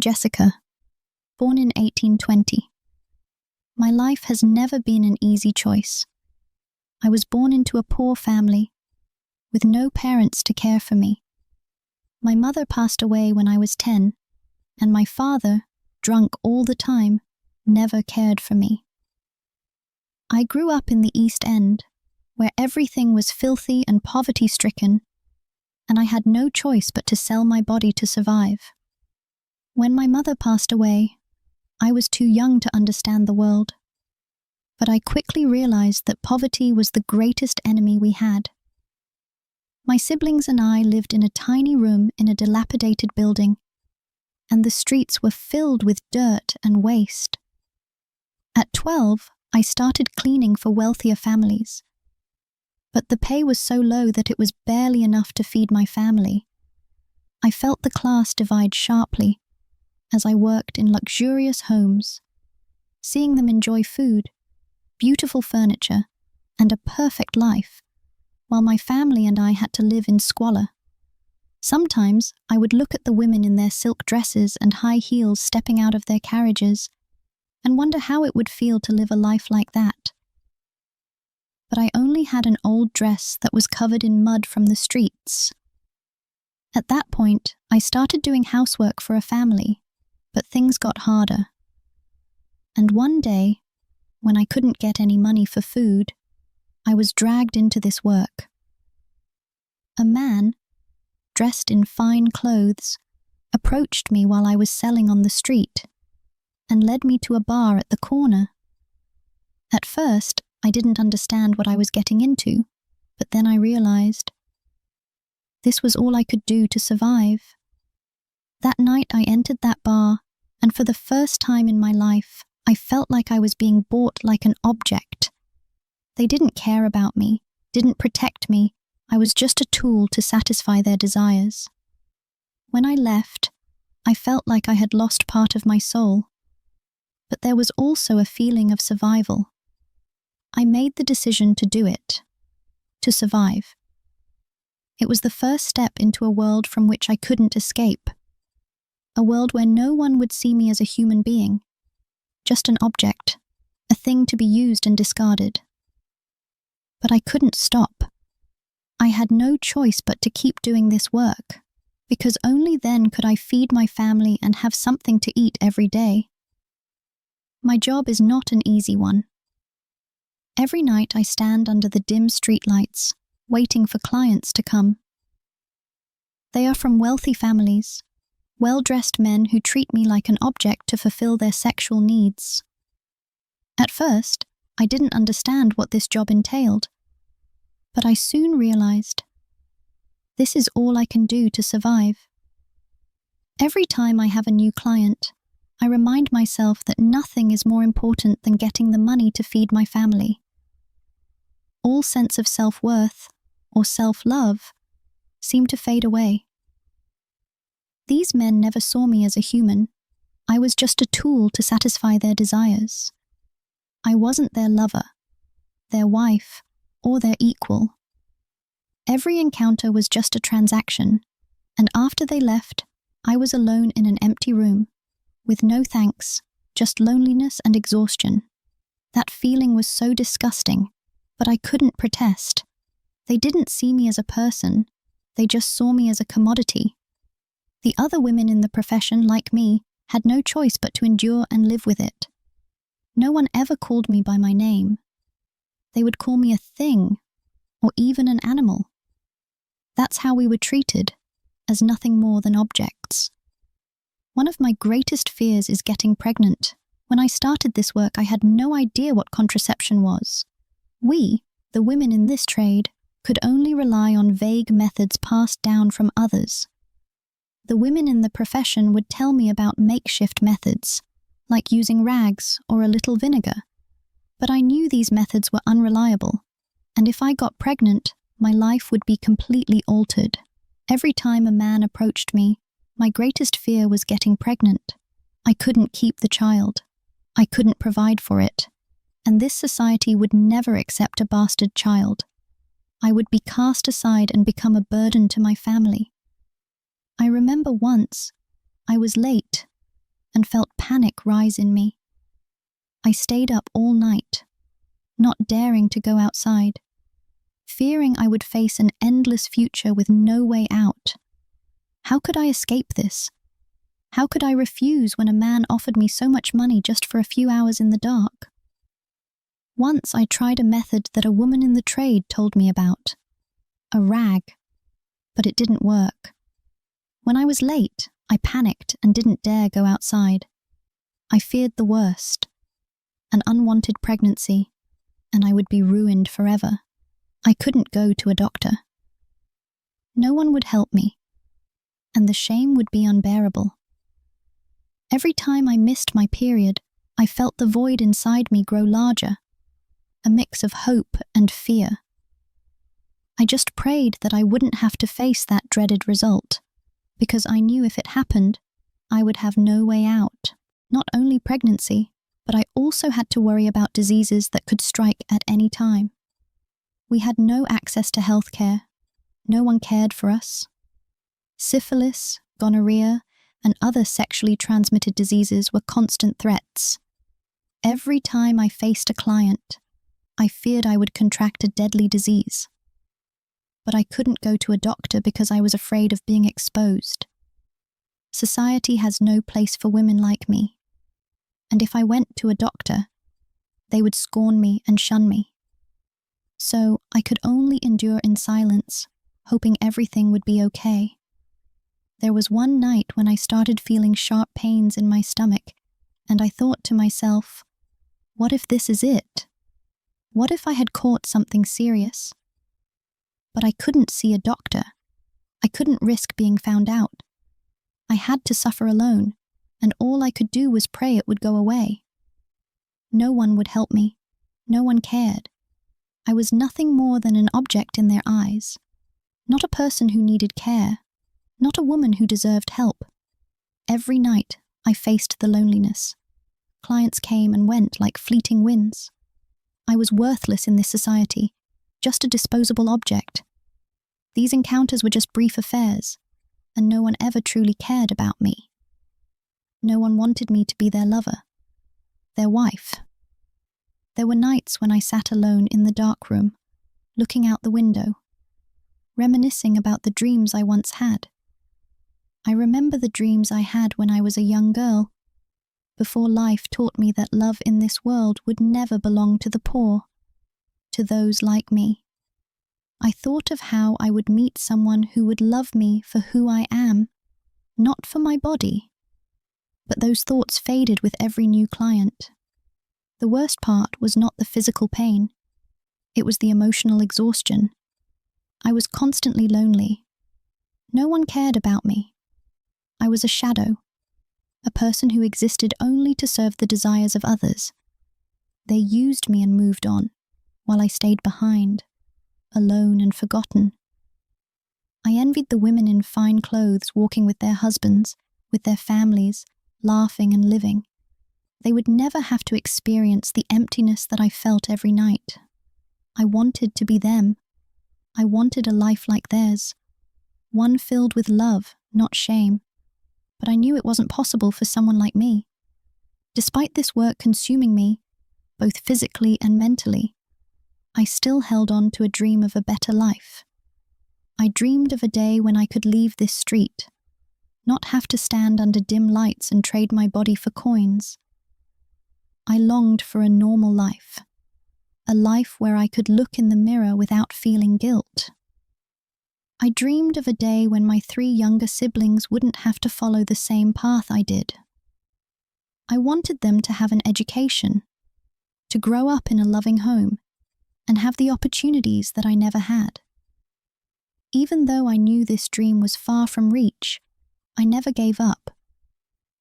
Jessica, born in 1820. My life has never been an easy choice. I was born into a poor family, with no parents to care for me. My mother passed away when I was 10, and my father, drunk all the time, never cared for me. I grew up in the East End, where everything was filthy and poverty-stricken, and I had no choice but to sell my body to survive. When my mother passed away, I was too young to understand the world, but I quickly realized that poverty was the greatest enemy we had. My siblings and I lived in a tiny room in a dilapidated building, and the streets were filled with dirt and waste. At 12, I started cleaning for wealthier families, but the pay was so low that it was barely enough to feed my family. I felt the class divide sharply as I worked in luxurious homes, seeing them enjoy food, beautiful furniture, and a perfect life, while my family and I had to live in squalor. Sometimes I would look at the women in their silk dresses and high heels stepping out of their carriages and wonder how it would feel to live a life like that. But I only had an old dress that was covered in mud from the streets. At that point, I started doing housework for a family, but things got harder. And one day, when I couldn't get any money for food, I was dragged into this work. A man, dressed in fine clothes, approached me while I was selling on the street and led me to a bar at the corner. At first, I didn't understand what I was getting into, but then I realized this was all I could do to survive. That night I entered that bar, and for the first time in my life, I felt like I was being bought like an object. They didn't care about me, didn't protect me. I was just a tool to satisfy their desires. When I left, I felt like I had lost part of my soul. But there was also a feeling of survival. I made the decision to do it, to survive. It was the first step into a world from which I couldn't escape, a world where no one would see me as a human being, just an object, a thing to be used and discarded. But I couldn't stop. I had no choice but to keep doing this work, because only then could I feed my family and have something to eat every day. My job is not an easy one. Every night I stand under the dim streetlights, waiting for clients to come. They are from wealthy families, well-dressed men who treat me like an object to fulfill their sexual needs. At first, I didn't understand what this job entailed, but I soon realized this is all I can do to survive. Every time I have a new client, I remind myself that nothing is more important than getting the money to feed my family. All sense of self-worth or self-love seem to fade away. These men never saw me as a human. I was just a tool to satisfy their desires. I wasn't their lover, their wife, or their equal. Every encounter was just a transaction, and after they left, I was alone in an empty room, with no thanks, just loneliness and exhaustion. That feeling was so disgusting, but I couldn't protest. They didn't see me as a person, they just saw me as a commodity. The other women in the profession, like me, had no choice but to endure and live with it. No one ever called me by my name. They would call me a thing, or even an animal. That's how we were treated, as nothing more than objects. One of my greatest fears is getting pregnant. When I started this work, I had no idea what contraception was. We, the women in this trade, could only rely on vague methods passed down from others. The women in the profession would tell me about makeshift methods, like using rags or a little vinegar. But I knew these methods were unreliable, and if I got pregnant, my life would be completely altered. Every time a man approached me, my greatest fear was getting pregnant. I couldn't keep the child. I couldn't provide for it. And this society would never accept a bastard child. I would be cast aside and become a burden to my family. I remember once, I was late and felt panic rise in me. I stayed up all night, not daring to go outside, fearing I would face an endless future with no way out. How could I escape this? How could I refuse when a man offered me so much money just for a few hours in the dark? Once I tried a method that a woman in the trade told me about, a rag, but it didn't work. When I was late, I panicked and didn't dare go outside. I feared the worst, an unwanted pregnancy, and I would be ruined forever. I couldn't go to a doctor. No one would help me, and the shame would be unbearable. Every time I missed my period, I felt the void inside me grow larger, a mix of hope and fear. I just prayed that I wouldn't have to face that dreaded result, because I knew if it happened, I would have no way out. Not only pregnancy, but I also had to worry about diseases that could strike at any time. We had no access to healthcare. No one cared for us. Syphilis, gonorrhea, and other sexually transmitted diseases were constant threats. Every time I faced a client, I feared I would contract a deadly disease. But I couldn't go to a doctor because I was afraid of being exposed. Society has no place for women like me. And if I went to a doctor, they would scorn me and shun me. So I could only endure in silence, hoping everything would be okay. There was one night when I started feeling sharp pains in my stomach, and I thought to myself, what if this is it? What if I had caught something serious? But I couldn't see a doctor. I couldn't risk being found out. I had to suffer alone, and all I could do was pray it would go away. No one would help me. No one cared. I was nothing more than an object in their eyes, not a person who needed care, not a woman who deserved help. Every night, I faced the loneliness. Clients came and went like fleeting winds. I was worthless in this society, just a disposable object. These encounters were just brief affairs, and no one ever truly cared about me. No one wanted me to be their lover, their wife. There were nights when I sat alone in the dark room, looking out the window, reminiscing about the dreams I once had. I remember the dreams I had when I was a young girl, before life taught me that love in this world would never belong to the poor, to those like me. I thought of how I would meet someone who would love me for who I am, not for my body. But those thoughts faded with every new client. The worst part was not the physical pain. It was the emotional exhaustion. I was constantly lonely. No one cared about me. I was a shadow, a person who existed only to serve the desires of others. They used me and moved on, while I stayed behind, alone and forgotten. I envied the women in fine clothes walking with their husbands, with their families, laughing and living. They would never have to experience the emptiness that I felt every night. I wanted to be them. I wanted a life like theirs, one filled with love, not shame. But I knew it wasn't possible for someone like me. Despite this work consuming me, both physically and mentally, I still held on to a dream of a better life. I dreamed of a day when I could leave this street, not have to stand under dim lights and trade my body for coins. I longed for a normal life, a life where I could look in the mirror without feeling guilt. I dreamed of a day when my 3 younger siblings wouldn't have to follow the same path I did. I wanted them to have an education, to grow up in a loving home, and have the opportunities that I never had. Even though I knew this dream was far from reach, I never gave up.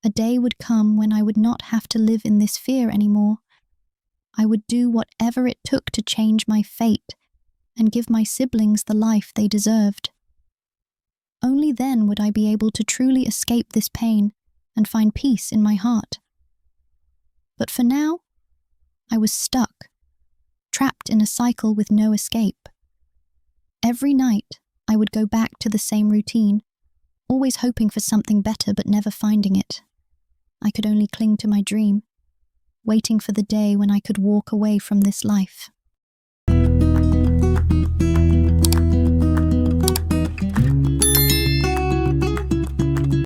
A day would come when I would not have to live in this fear anymore. I would do whatever it took to change my fate and give my siblings the life they deserved. Only then would I be able to truly escape this pain and find peace in my heart. But for now, I was stuck, trapped in a cycle with no escape. Every night, I would go back to the same routine, always hoping for something better but never finding it. I could could only cling to my dream, waiting for the day when I could walk away from this life.